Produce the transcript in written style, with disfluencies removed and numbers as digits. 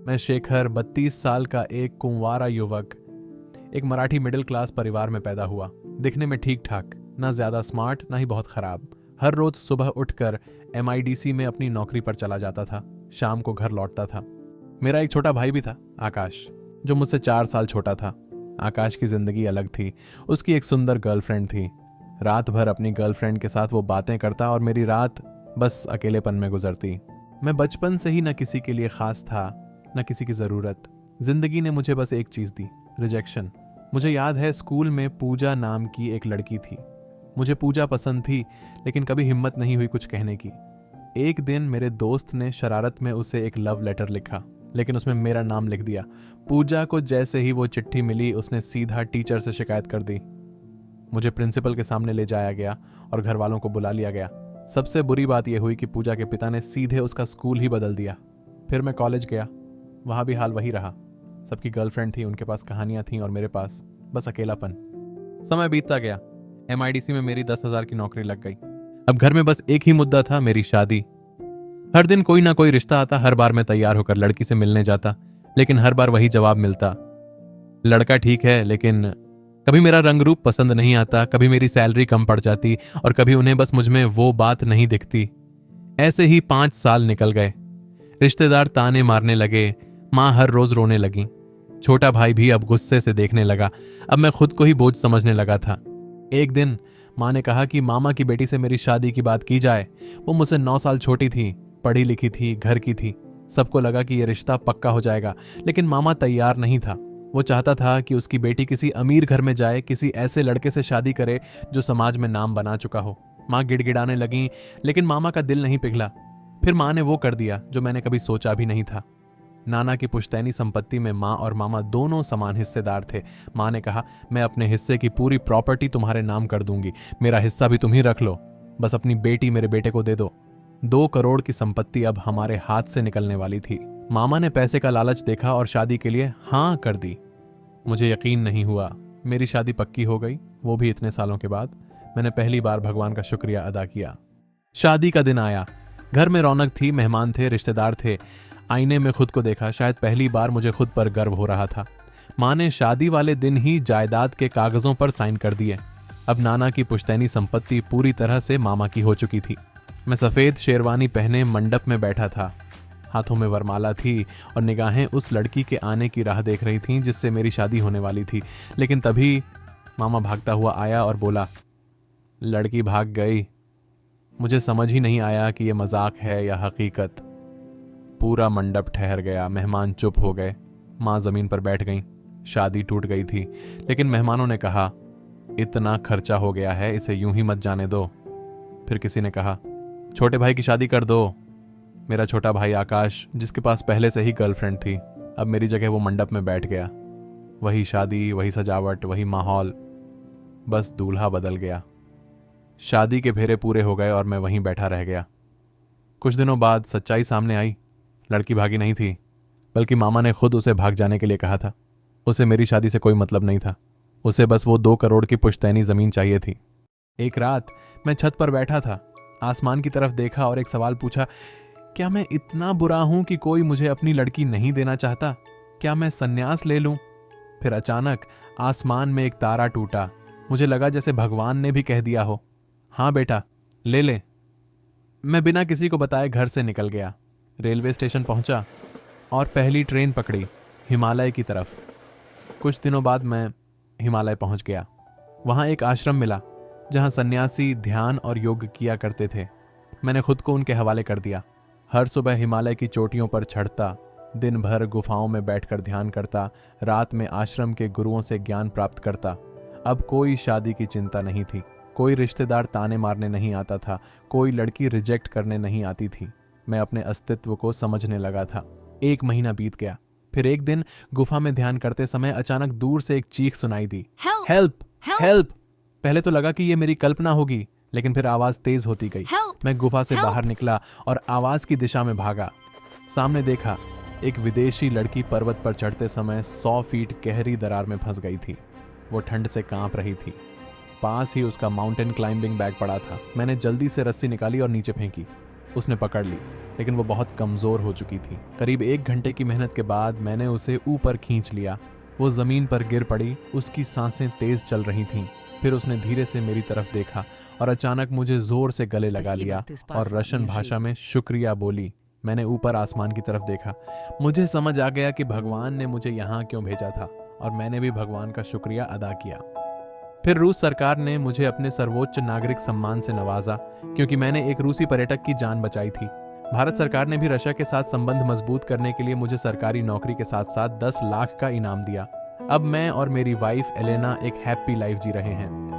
मैं शेखर 32 साल का एक कुंवारा युवक एक मराठी मिडिल क्लास परिवार में पैदा हुआ। दिखने में ठीक ठाक, ना ज्यादा स्मार्ट ना ही बहुत खराब। हर रोज सुबह उठकर MIDC में अपनी नौकरी पर चला जाता था, शाम को घर लौटता था। मेरा एक छोटा भाई भी था, आकाश, जो मुझसे 4 साल छोटा था। आकाश की जिंदगी अलग थी। उसकी एक सुंदर गर्लफ्रेंड थी। रात भर अपनी गर्लफ्रेंड के साथ वो बातें करता और मेरी रात बस अकेलेपन में गुजरती। मैं बचपन से ही न किसी के लिए खास था, न किसी की जरूरत। जिंदगी ने मुझे बस एक चीज दी, रिजेक्शन। मुझे याद है स्कूल में पूजा नाम की एक लड़की थी। मुझे पूजा पसंद थी, लेकिन कभी हिम्मत नहीं हुई कुछ कहने की। एक दिन मेरे दोस्त ने शरारत में उसे एक लव लेटर लिखा, लेकिन उसमें मेरा नाम लिख दिया। पूजा को जैसे ही वो चिट्ठी मिली, उसने सीधा टीचर से शिकायत कर दी। मुझे प्रिंसिपल के सामने ले जाया गया और घर वालों को बुला लिया गया। सबसे बुरी बात यह हुई कि पूजा के पिता ने सीधे उसका स्कूल ही बदल दिया। फिर मैं कॉलेज गया, वहां भी हाल वही रहा। सबकी गर्लफ्रेंड थी, उनके पास कहानियां थीं और मेरे पास बस अकेलापन। समय बीतता गया। MIDC में मेरी 10,000 की नौकरी लग गई। अब घर में बस एक ही मुद्दा था, मेरी शादी। हर दिन कोई ना कोई रिश्ता आता। हर बार मैं तैयार होकर लड़की से मिलने जाता, लेकिन हर बार वही जवाब मिलता, लड़का ठीक है, लेकिन कभी मेरा रंग रूप पसंद नहीं आता, कभी मेरी सैलरी कम पड़ जाती और कभी उन्हें बस मुझ में वो बात नहीं दिखती। ऐसे ही 5 साल निकल गए। रिश्तेदार ताने मारने लगे, माँ हर रोज रोने लगी। छोटा भाई भी अब गुस्से से देखने लगा। अब मैं खुद को ही बोझ समझने लगा था। एक दिन माँ ने कहा कि मामा की बेटी से मेरी शादी की बात की जाए। वो मुझसे 9 साल छोटी थी, पढ़ी लिखी थी, घर की थी। सबको लगा कि यह रिश्ता पक्का हो जाएगा, लेकिन मामा तैयार नहीं था। वो चाहता था कि उसकी बेटी किसी अमीर घर में जाए, किसी ऐसे लड़के से शादी करे जो समाज में नाम बना चुका हो। माँ गिड़गिड़ाने लगी, लेकिन मामा का दिल नहीं पिघला। फिर माँ ने वो कर दिया जो मैंने कभी सोचा भी नहीं था। नाना की पुश्तैनी संपत्ति में माँ और मामा दोनों समान हिस्सेदार थे। माँ ने कहा, मैं अपने हिस्से की पूरी प्रॉपर्टी तुम्हारे नाम कर दूंगी, मेरा हिस्सा भी तुम ही रख लो, बस अपनी बेटी मेरे बेटे को दे दो। 2 करोड़ की संपत्ति अब हमारे हाथ से निकलने वाली थी। मामा ने पैसे का लालच देखा और शादी के लिए हाँ कर दी। मुझे यकीन नहीं हुआ। मेरी शादी पक्की हो गई, वो भी इतने सालों के बाद। मैंने पहली बार भगवान का शुक्रिया अदा किया। शादी का दिन आया। घर में रौनक थी, मेहमान थे, रिश्तेदार थे। आईने में खुद को देखा। शायद पहली बार मुझे खुद पर गर्व हो रहा था। माँ ने शादी वाले दिन ही जायदाद के कागजों पर साइन कर दिए। अब नाना की पुश्तैनी संपत्ति पूरी तरह से मामा की हो चुकी थी। मैं सफेद शेरवानी पहने मंडप में बैठा था। हाथों में वरमाला थी और निगाहें उस लड़की के आने की राह देख रही थीं जिससे मेरी शादी होने वाली थी। लेकिन तभी मामा भागता हुआ आया और बोला, लड़की भाग गई। मुझे समझ ही नहीं आया कि यह मजाक है या हकीकत। पूरा मंडप ठहर गया, मेहमान चुप हो गए। माँ जमीन पर बैठ गईं। शादी टूट गई थी, लेकिन मेहमानों ने कहा, इतना खर्चा हो गया है, इसे यूं ही मत जाने दो। फिर किसी ने कहा, छोटे भाई की शादी कर दो। मेरा छोटा भाई आकाश, जिसके पास पहले से ही गर्लफ्रेंड थी, अब मेरी जगह वो मंडप में बैठ गया। वही शादी, वही सजावट, वही माहौल, बस दूल्हा बदल गया। शादी के फेरे पूरे हो गए और मैं वहीं बैठा रह गया। कुछ दिनों बाद सच्चाई सामने आई। लड़की भागी नहीं थी, बल्कि मामा ने खुद उसे भाग जाने के लिए कहा था। उसे मेरी शादी से कोई मतलब नहीं था। उसे बस वो 2 करोड़ की पुश्तैनी जमीन चाहिए थी। एक रात मैं छत पर बैठा था, आसमान की तरफ देखा और एक सवाल पूछा, क्या मैं इतना बुरा हूं कि कोई मुझे अपनी लड़की नहीं देना चाहता? क्या मैं संन्यास ले लूं? फिर अचानक आसमान में एक तारा टूटा। मुझे लगा जैसे भगवान ने भी कह दिया हो, हाँ बेटा, ले ले। मैं बिना किसी को बताए घर से निकल गया। रेलवे स्टेशन पहुंचा और पहली ट्रेन पकड़ी, हिमालय की तरफ। कुछ दिनों बाद मैं हिमालय पहुंच गया। वहां एक आश्रम मिला जहां सन्यासी ध्यान और योग किया करते थे। मैंने खुद को उनके हवाले कर दिया। हर सुबह हिमालय की चोटियों पर चढ़ता, दिन भर गुफाओं में बैठकर ध्यान करता, रात में आश्रम के गुरुओं से ज्ञान प्राप्त करता। अब कोई शादी की चिंता नहीं थी, कोई रिश्तेदार ताने मारने नहीं आता था, कोई लड़की रिजेक्ट करने नहीं आती थी। मैं अपने अस्तित्व को समझने लगा था। 1 महीना बीत गया। फिर एक दिन गुफा में ध्यान करते समय अचानक दूर से एक चीख सुनाई दी, हेल्प हेल्प। पहले तो लगा कि ये मेरी कल्पना होगी, लेकिन फिर आवाज तेज होती गई। मैं गुफा से बाहर निकला और आवाज की दिशा में भागा। सामने देखा, एक विदेशी लड़की पर्वत पर चढ़ते समय 100 फीट गहरी दरार में फंस गई थी। वो ठंड से कांप रही थी। पास ही उसका माउंटेन क्लाइंबिंग बैग पड़ा था। मैंने जल्दी से रस्सी निकाली और नीचे फेंकी। उसने पकड़ ली, लेकिन वो बहुत कमज़ोर हो चुकी थी। करीब 1 घंटे की मेहनत के बाद मैंने उसे ऊपर खींच लिया। वो ज़मीन पर गिर पड़ी, उसकी सांसें तेज़ चल रही थीं। फिर उसने धीरे से मेरी तरफ देखा और अचानक मुझे ज़ोर से गले लगा लिया और रशियन भाषा में शुक्रिया बोली। मैंने ऊपर आसमान की तरफ देखा। मुझे समझ आ गया कि भगवान ने मुझे यहाँ क्यों भेजा था, और मैंने भी भगवान का शुक्रिया अदा किया। फिर रूस सरकार ने मुझे अपने सर्वोच्च नागरिक सम्मान से नवाजा, क्योंकि मैंने एक रूसी पर्यटक की जान बचाई थी। भारत सरकार ने भी रशिया के साथ संबंध मजबूत करने के लिए मुझे सरकारी नौकरी के साथ साथ 10 लाख का इनाम दिया। अब मैं और मेरी वाइफ एलेना एक हैप्पी लाइफ जी रहे हैं।